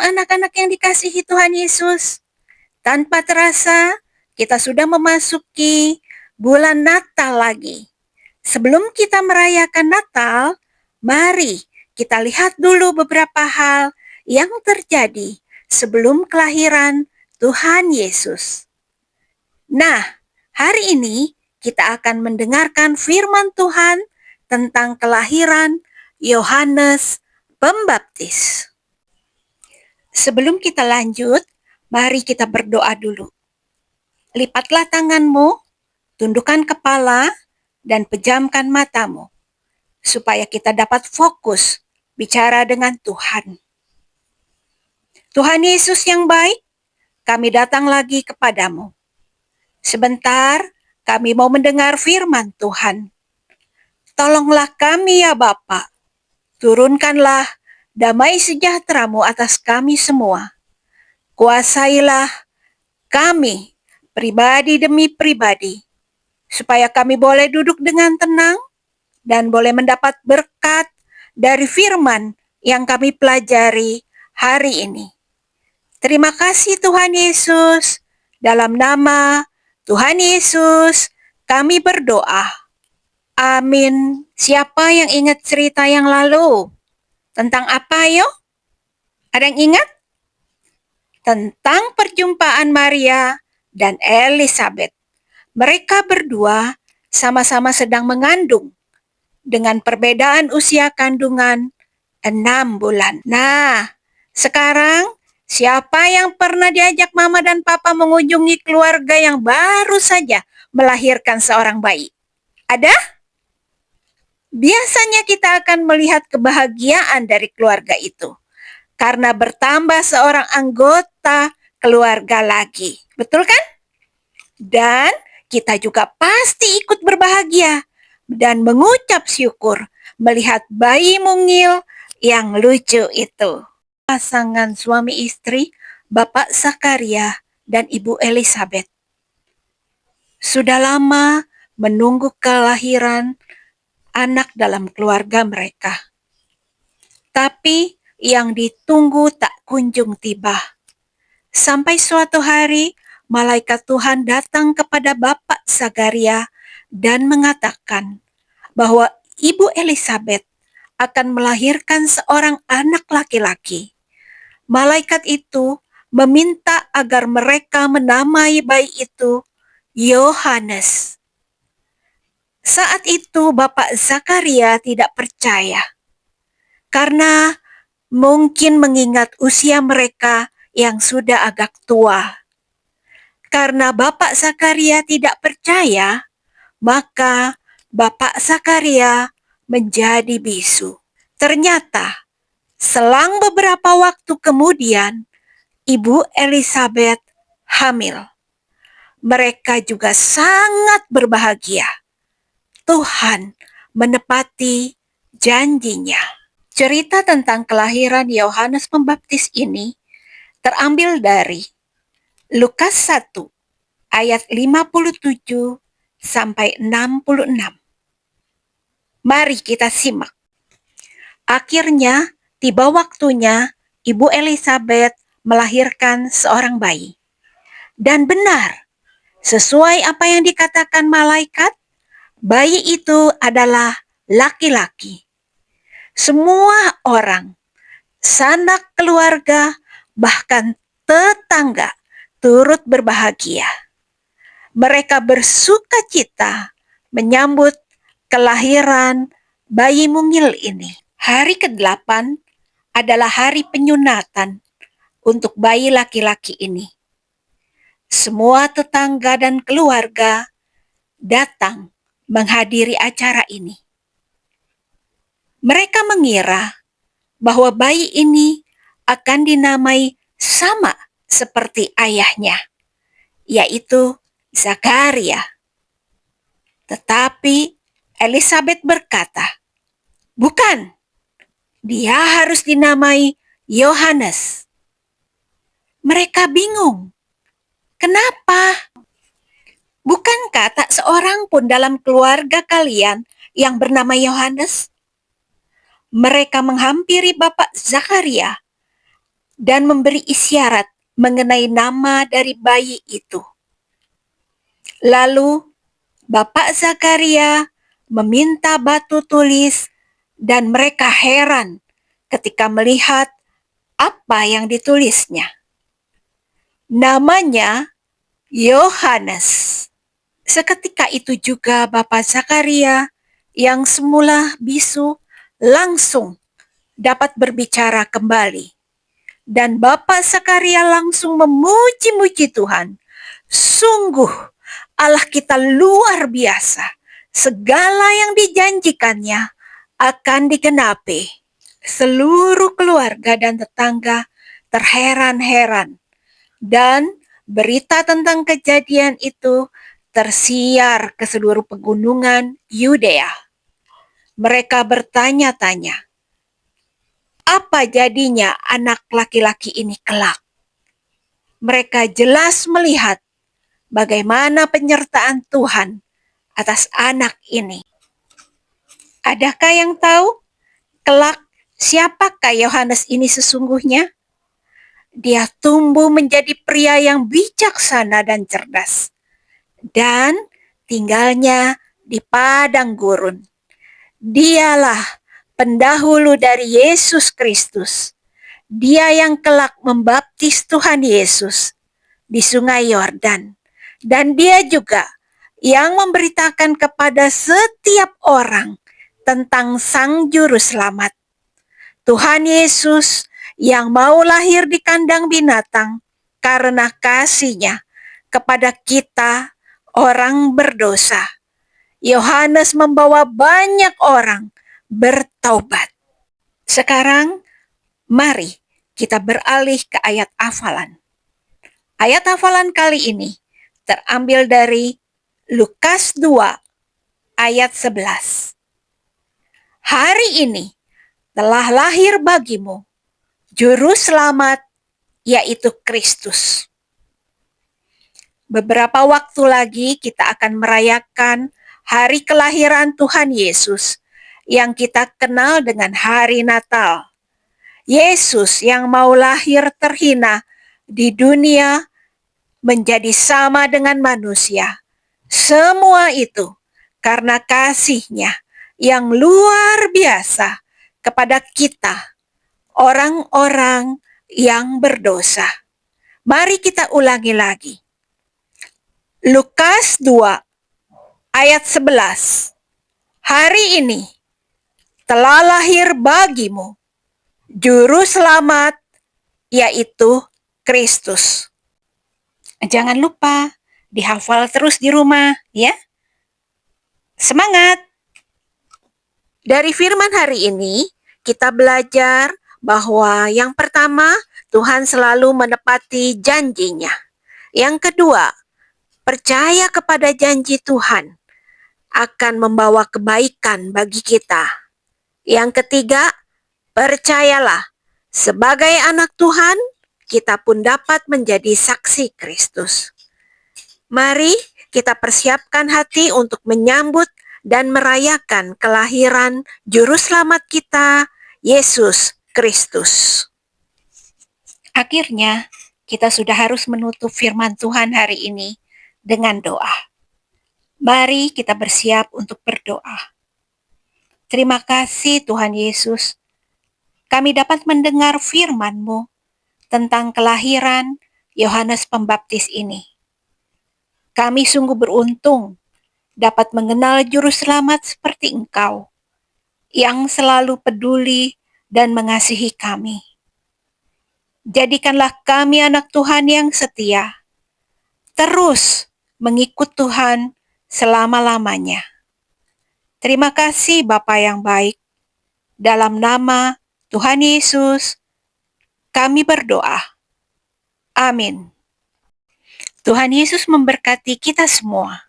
anak-anak yang dikasihi Tuhan Yesus. Tanpa terasa, kita sudah memasuki bulan Natal lagi. Sebelum kita merayakan Natal, mari kita lihat dulu beberapa hal yang terjadi sebelum kelahiran Tuhan Yesus. Nah, hari ini kita akan mendengarkan firman Tuhan tentang kelahiran Yohanes Pembaptis. Sebelum kita lanjut, mari kita berdoa dulu. Lipatlah tanganmu, tundukkan kepala, dan pejamkan matamu, supaya kita dapat fokus bicara dengan Tuhan. Tuhan Yesus yang baik, kami datang lagi kepadamu. Sebentar, kami mau mendengar firman Tuhan. Tolonglah kami ya Bapa, turunkanlah damai sejahtera-Mu atas kami semua. Kuasailah kami, pribadi demi pribadi, supaya kami boleh duduk dengan tenang dan boleh mendapat berkat dari firman yang kami pelajari hari ini. Terima kasih Tuhan Yesus. Dalam nama Tuhan Yesus, kami berdoa. Amin. Siapa yang ingat cerita yang lalu? Tentang apa yo? Ada yang ingat? Tentang perjumpaan Maria dan Elizabeth. Mereka berdua sama-sama sedang mengandung dengan perbedaan usia kandungan 6 bulan. Nah, sekarang siapa yang pernah diajak mama dan papa mengunjungi keluarga yang baru saja melahirkan seorang bayi? Ada? Biasanya kita akan melihat kebahagiaan dari keluarga itu karena bertambah seorang anggota keluarga lagi. Betul kan? Dan kita juga pasti ikut berbahagia dan mengucap syukur melihat bayi mungil yang lucu itu. Pasangan suami istri, Bapak Zakaria dan Ibu Elizabeth, sudah lama menunggu kelahiran anak dalam keluarga mereka. Tapi yang ditunggu tak kunjung tiba. Sampai suatu hari, malaikat Tuhan datang kepada Bapak Zakaria dan mengatakan bahwa Ibu Elizabeth akan melahirkan seorang anak laki-laki. Malaikat itu meminta agar mereka menamai bayi itu Yohanes. Saat itu Bapak Zakaria tidak percaya, karena mungkin mengingat usia mereka yang sudah agak tua. Karena Bapak Zakaria tidak percaya, maka Bapak Zakaria menjadi bisu. Ternyata, selang beberapa waktu kemudian, Ibu Elizabeth hamil. Mereka juga sangat berbahagia. Tuhan menepati janjinya. Cerita tentang kelahiran Yohanes Pembaptis ini terambil dari Lukas 1 ayat 57 sampai 66. Mari kita simak. Akhirnya tiba waktunya Ibu Elizabeth melahirkan seorang bayi. Dan benar, sesuai apa yang dikatakan malaikat, bayi itu adalah laki-laki. Semua orang, sanak keluarga, bahkan tetangga turut berbahagia. Mereka bersuka cita menyambut kelahiran bayi mungil ini. Hari ke-8 adalah hari penyunatan untuk bayi laki-laki ini. Semua tetangga dan keluarga datang menghadiri acara ini. Mereka mengira bahwa bayi ini akan dinamai sama seperti ayahnya, yaitu Zakaria. Tetapi Elizabeth berkata, "Bukan, dia harus dinamai Yohanes." Mereka bingung. Kenapa? Bukankah tak seorang pun dalam keluarga kalian yang bernama Yohanes? Mereka menghampiri Bapak Zakaria dan memberi isyarat mengenai nama dari bayi itu. Lalu Bapak Zakaria meminta batu tulis dan mereka heran ketika melihat apa yang ditulisnya. Namanya Yohanes. Seketika itu juga Bapak Zakaria yang semula bisu langsung dapat berbicara kembali. Dan Bapak Zakaria langsung memuji-muji Tuhan. Sungguh Allah kita luar biasa. Segala yang dijanjikannya akan digenapi. Seluruh keluarga dan tetangga terheran-heran. Dan berita tentang kejadian itu tersiar ke seluruh pegunungan Yudea. Mereka bertanya-tanya, apa jadinya anak laki-laki ini kelak? Mereka jelas melihat bagaimana penyertaan Tuhan atas anak ini. Adakah yang tahu kelak siapakah Yohanes ini sesungguhnya? Dia tumbuh menjadi pria yang bijaksana dan cerdas, dan tinggalnya di padang gurun. Dialah pendahulu dari Yesus Kristus. Dia yang kelak membaptis Tuhan Yesus di Sungai Yordan. Dan dia juga yang memberitakan kepada setiap orang tentang Sang Juru Selamat. Tuhan Yesus yang mau lahir di kandang binatang karena kasih-Nya kepada kita orang berdosa. Yohanes membawa banyak orang bertaubat. Sekarang mari kita beralih ke ayat hafalan. Ayat hafalan kali ini terambil dari Lukas 2 ayat 11. Hari ini telah lahir bagimu Juru Selamat, yaitu Kristus. Beberapa waktu lagi kita akan merayakan hari kelahiran Tuhan Yesus yang kita kenal dengan hari Natal. Yesus yang mau lahir terhina di dunia menjadi sama dengan manusia. Semua itu karena kasih-Nya yang luar biasa kepada kita, orang-orang yang berdosa. Mari kita ulangi lagi. Lukas 2 ayat 11. Hari ini telah lahir bagimu Juru Selamat, yaitu Kristus. Jangan lupa dihafal terus di rumah, ya. Semangat! Dari firman hari ini, kita belajar bahwa yang pertama, Tuhan selalu menepati janji-Nya. Yang kedua, percaya kepada janji Tuhan akan membawa kebaikan bagi kita. Yang ketiga, percayalah, sebagai anak Tuhan, kita pun dapat menjadi saksi Kristus. Mari kita persiapkan hati untuk menyambut dan merayakan kelahiran Juru Selamat kita, Yesus Kristus. Akhirnya, kita sudah harus menutup firman Tuhan hari ini dengan doa. Mari kita bersiap untuk berdoa. Terima kasih Tuhan Yesus, kami dapat mendengar firman-Mu tentang kelahiran Yohanes Pembaptis ini. Kami sungguh beruntung dapat mengenal Juru Selamat seperti Engkau, yang selalu peduli dan mengasihi kami. Jadikanlah kami anak Tuhan yang setia, terus mengikut Tuhan selama-lamanya. Terima kasih Bapa yang baik. Dalam nama Tuhan Yesus, kami berdoa. Amin. Tuhan Yesus memberkati kita semua.